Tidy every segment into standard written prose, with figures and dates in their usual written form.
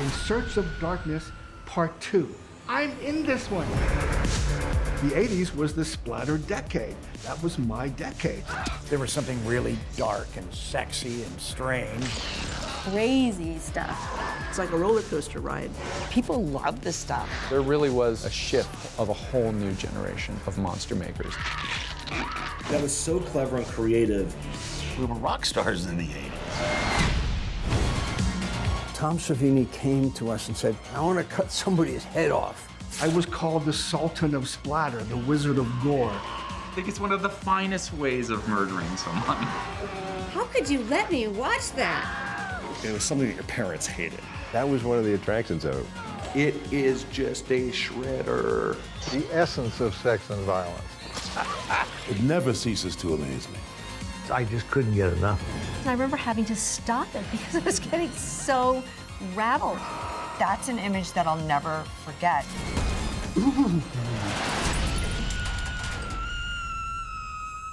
In Search of Darkness Part 2. I'm in this one. The 80s was the splatter decade. That was my decade. There was something really dark and sexy and strange. Crazy stuff. It's like a roller coaster ride. People love this stuff. There really was a shift of a whole new generation of monster makers. That was so clever and creative. We were rock stars in the 80s. Tom Savini came to us and said, I want to cut somebody's head off. I was called the Sultan of Splatter, the Wizard of Gore. I think it's one of the finest ways of murdering someone. How could you let me watch that? It was something that your parents hated. That was one of the attractions of it. It is just a shredder. The essence of sex and violence. It never ceases to amaze me. I just couldn't get enough. I remember having to stop it because it was getting so rattled. That's an image that I'll never forget.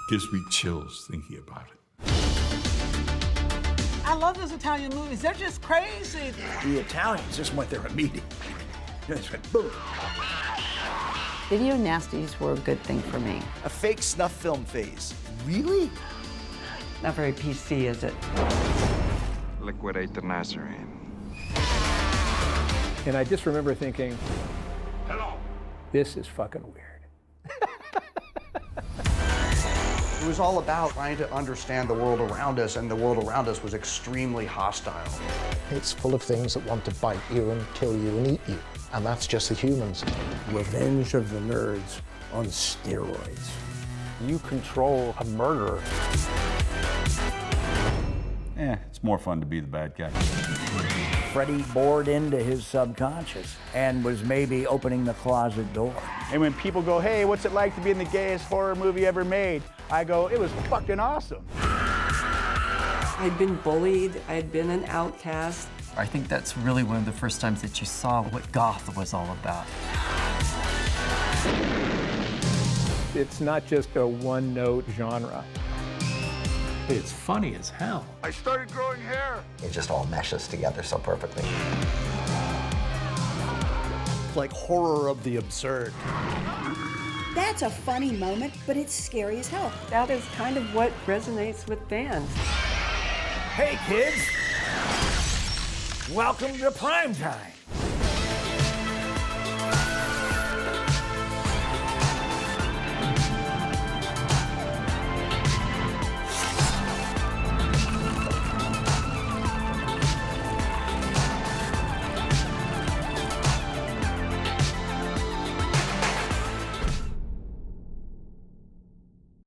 Gives me chills thinking about it. I love those Italian movies. They're just crazy. The Italians just went there immediately. They just went boom. Video nasties were a good thing for me. A fake snuff film phase. Really? Not very PC, is it? Liquidate the Nazarene. And I just remember thinking, hello, this is fucking weird. It was all about trying to understand the world around us, and the world around us was extremely hostile. It's full of things that want to bite you and kill you and eat you, and that's just the humans. Revenge of the Nerds on steroids. You control a murderer. It's more fun to be the bad guy. Freddy bored into his subconscious and was maybe opening the closet door. And when people go, hey, what's it like to be in the gayest horror movie ever made? I go, it was fucking awesome. I'd been bullied. I'd been an outcast. I think that's really one of the first times that you saw what goth was all about. It's not just a one-note genre. It's funny as hell. I started growing hair. It just all meshes together so perfectly. Like horror of the absurd. That's a funny moment, but it's scary as hell. That is kind of what resonates with fans. Hey, kids. Welcome to Primetime.